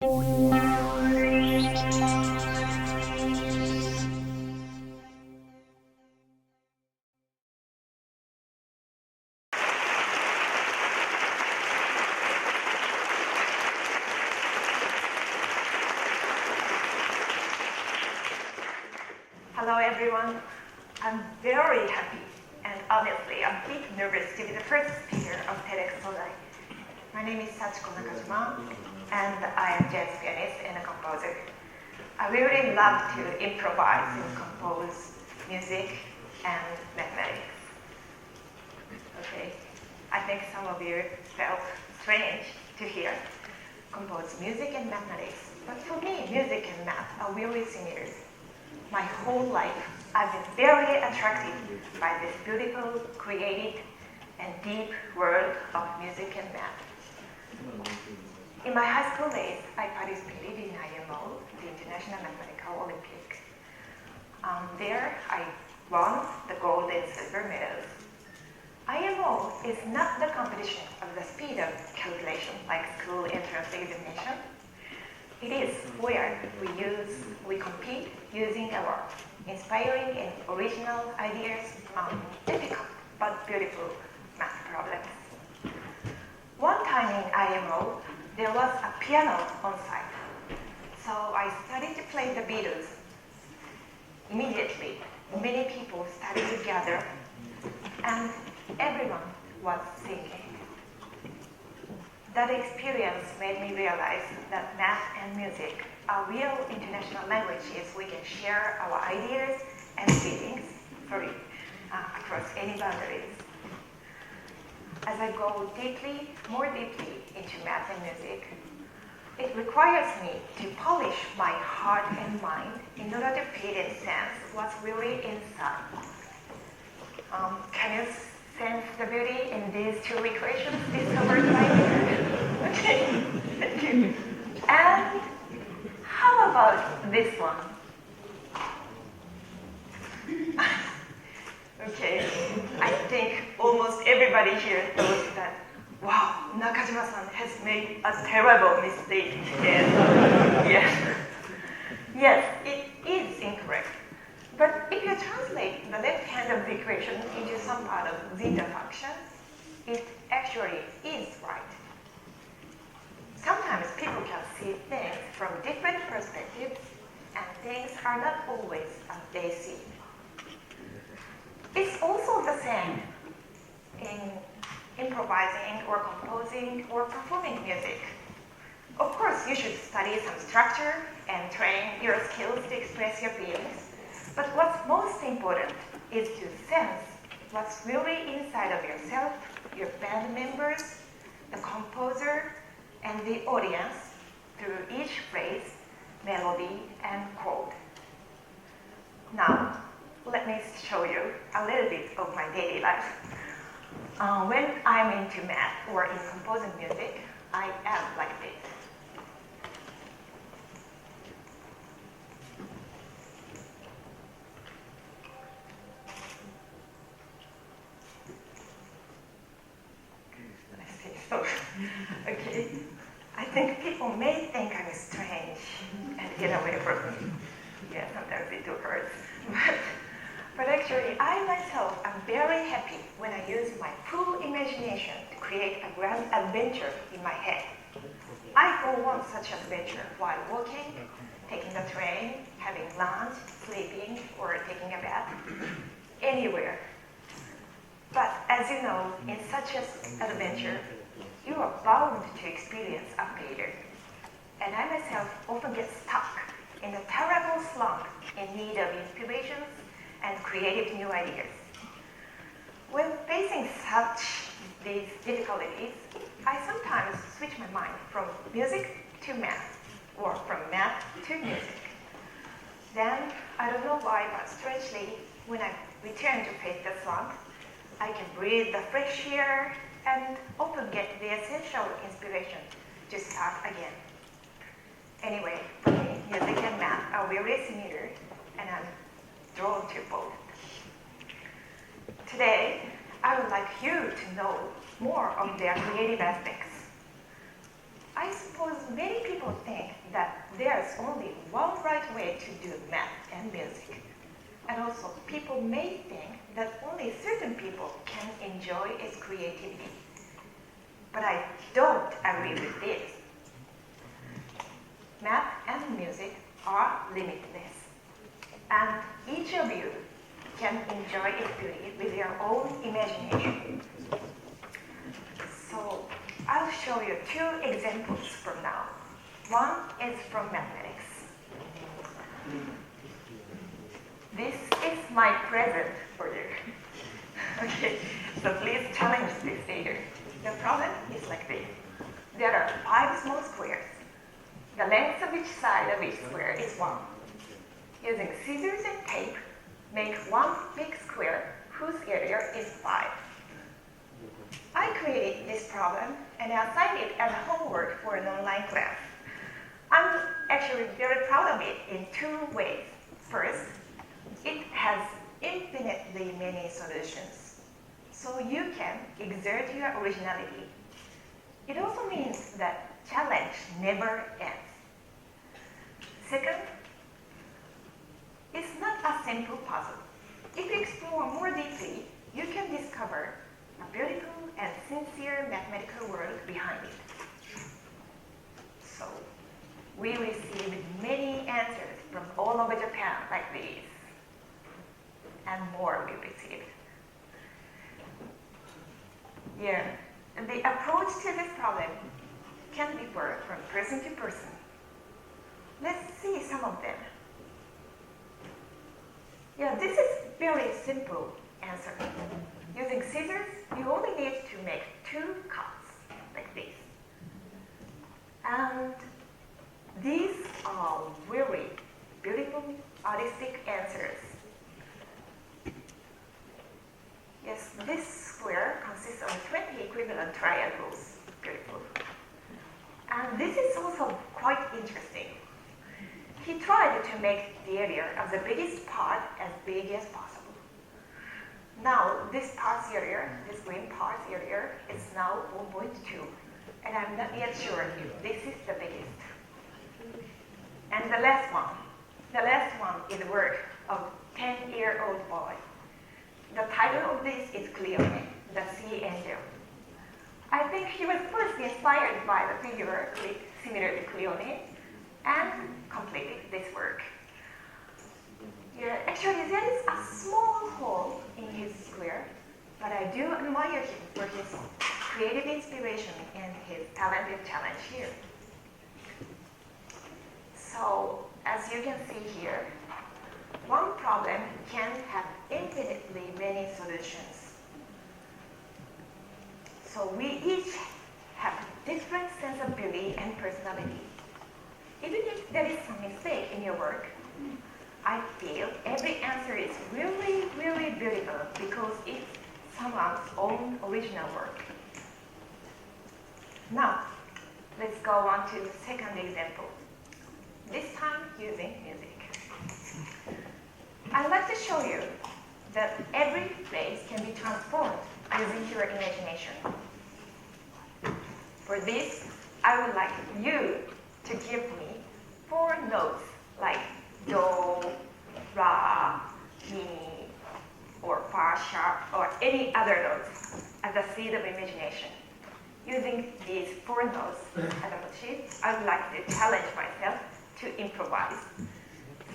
Hello everyone. I'm very happy and honestly a bit nervous to be the first speaker of TEDxTodai. My name is Sachiko Nakajima and I am jazz pianist and a composer. I really love to improvise and compose music and mathematics. Okay, I think some of you felt strange to hear compose music and mathematics, but for me, music and math are really similar. My whole life, I've been very attracted by this beautiful, creative, and deep world of music and math. In my high school days, I participated in IMO, the International Mathematical Olympics. There, I won the gold and silver medals. IMO is not the competition of the speed of calculation like school entrance examination. It is where we compete using our inspiring and original ideas on difficult but beautiful math problems. One time in IMO, there was a piano on site. So I started to play the Beatles. Immediately, many people started to gather and everyone was singing. That experience made me realize that math and music are real international languages we can share our ideas and feelings across any boundaries. As I go more deeply into math and music, it requires me to polish my heart and mind in order to feel and sense what's really inside. Can you sense the beauty in these two equations discovered by me? Okay, thank you. And how about this one? Okay, I think almost everybody here knows that, wow, Nakajima-san has made a terrible mistake today. Yes, it is incorrect. But if you translate the left hand of the equation into some part of zeta function, it actually is right. Sometimes people can see things from different perspectives, and things are not always as they seem. It's also the same in improvising or composing or performing music. Of course, you should study some structure and train your skills to express your feelings. But what's most important is to sense what's really inside of yourself, your band members, the composer, and the audience through each phrase, melody, and chord. Now, let me show you a little bit of my daily life. When I'm into math or in composing music, I am like this. Okay, I think people may think I'm strange and get away from me. Yeah, sometimes it too hurts. But actually, I myself am very happy when I use my full imagination to create a grand adventure in my head. I go on such adventure while walking, taking the train, having lunch, sleeping, or taking a bath, anywhere. But as you know, in such an adventure, you are bound to experience a failure. And I myself often get stuck in a terrible slump in need of inspirations and creative new ideas. When facing these difficulties, I sometimes switch my mind from music to math, or from math to music. Then, I don't know why, but strangely, when I return to face the slump, I can breathe the fresh air and often get the essential inspiration to start again. Anyway, for me, music and math are very similar, and I'm drawn to both. Today, I would like you to know more of their creative aspects. I suppose many people think there's only one right way to do math and music. And also, people may think that only certain people can enjoy its creativity. But I don't agree with this. Math and music are limitless. And each of you can enjoy its beauty with your own imagination. So I'll show you two examples from now. One is from mathematics. This is my present for you. Okay, so please challenge this later. The problem is like this. There are 5 small squares. The length of each side of each square is 1. Using scissors and tape, make one big square whose area is 5. I created this problem and assigned it as homework for an online class. I'm actually very proud of it in 2 ways. First, it has infinitely many solutions, so you can exert your originality. It also means that challenge never ends. Second, it's not a simple puzzle. If you explore more deeply, you can discover a beautiful and sincere mathematical world behind it. So, we received many answers from all over Japan like these, and more we received. Yeah, and the approach to this problem can differ from person to person. Let's see some of them. Yeah, this is very simple answer. Using scissors, you only need to make 2 cuts, like this. And these are very beautiful, artistic answers. Yes, this square consists of 20 equivalent triangles. Beautiful. And this is also quite interesting. He tried to make the area of the biggest part as big as possible. Now, this part's area, this green part's area, is now 1.2. And I'm not yet sure if this is the biggest. And the last one is the work of a 10-year-old boy. The title of this is Cleone, the sea angel. I think he was first inspired by the figure similar to Cleone and completed this work. Yeah, actually, there is a small hole in his square, but I do admire him for his creative inspiration and his talented challenge here. So, as you can see here, one problem can have infinitely many solutions. So we each have different sense of beauty and personality. Even if there is some mistake in your work, I feel every answer is really, really beautiful because it's someone's own original work. Now, let's go on to the second example. This time using music. I'd like to show you that every phrase can be transformed using your imagination. For this, I would like you to give me 4 notes like do, ra, mi, or fa sharp, or any other notes as a seed of imagination. Using these 4 notes as a motif, I would like to challenge myself to improvise.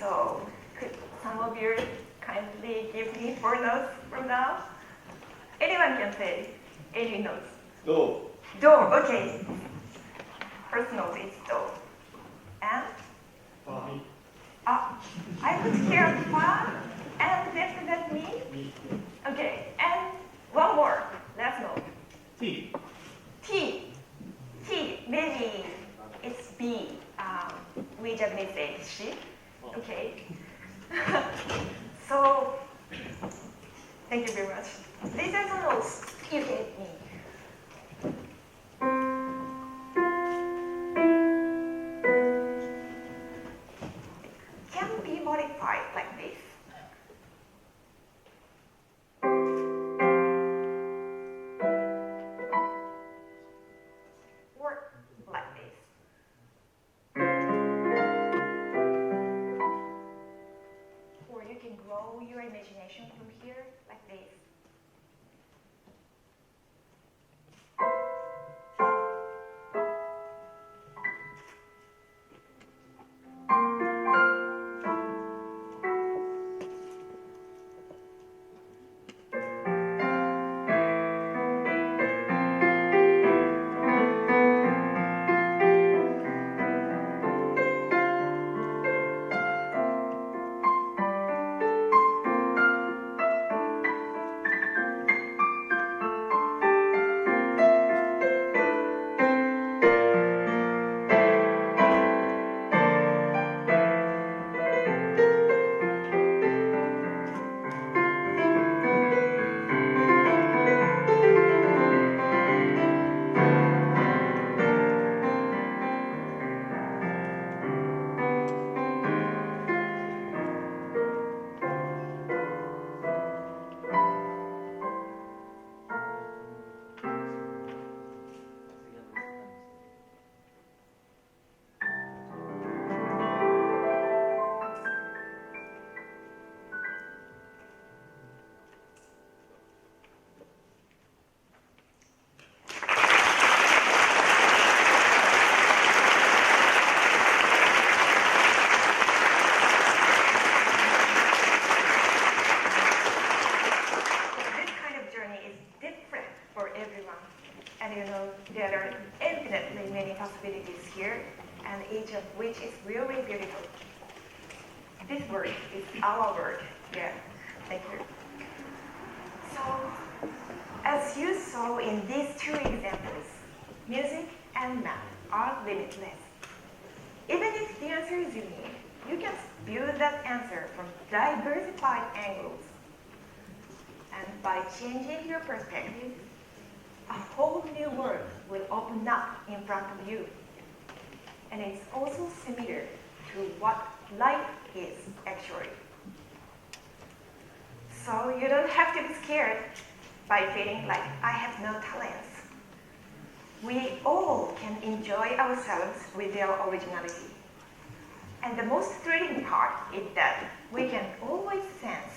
So, could some of you kindly give me 4 notes from now? Anyone can say any notes. Do. Do, okay. First note is do. And? Fa. I could hear fa, and after that mi. Okay, and one more. Last note. T. T. T, maybe it's B. We Japanese say she. Okay. So, thank you very much. These are the notes you gave me. Can be modified like this. Or like this. each of which is really beautiful. This word is our word. Yeah, thank you. So, as you saw in these two examples, music and math are limitless. Even if the answer is unique, you can view that answer from diversified angles. And by changing your perspective, a whole new world will open up in front of you. And it's also similar to what life is actually. So you don't have to be scared by feeling like I have no talents. We all can enjoy ourselves with our originality. And the most thrilling part is that we can always sense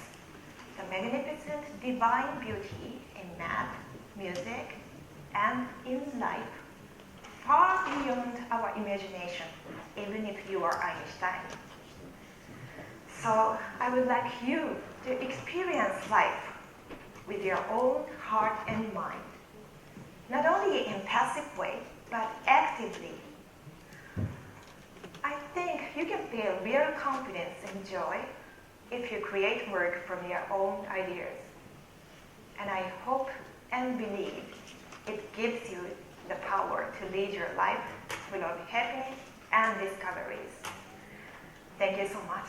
the magnificent divine beauty in math, music, and in life, far beyond our imagination, even if you are Einstein. So I would like you to experience life with your own heart and mind, not only in passive way, but actively. I think you can feel real confidence and joy if you create work from your own ideas. And I hope and believe it gives you the power to lead your life full of happiness and discoveries. Thank you so much.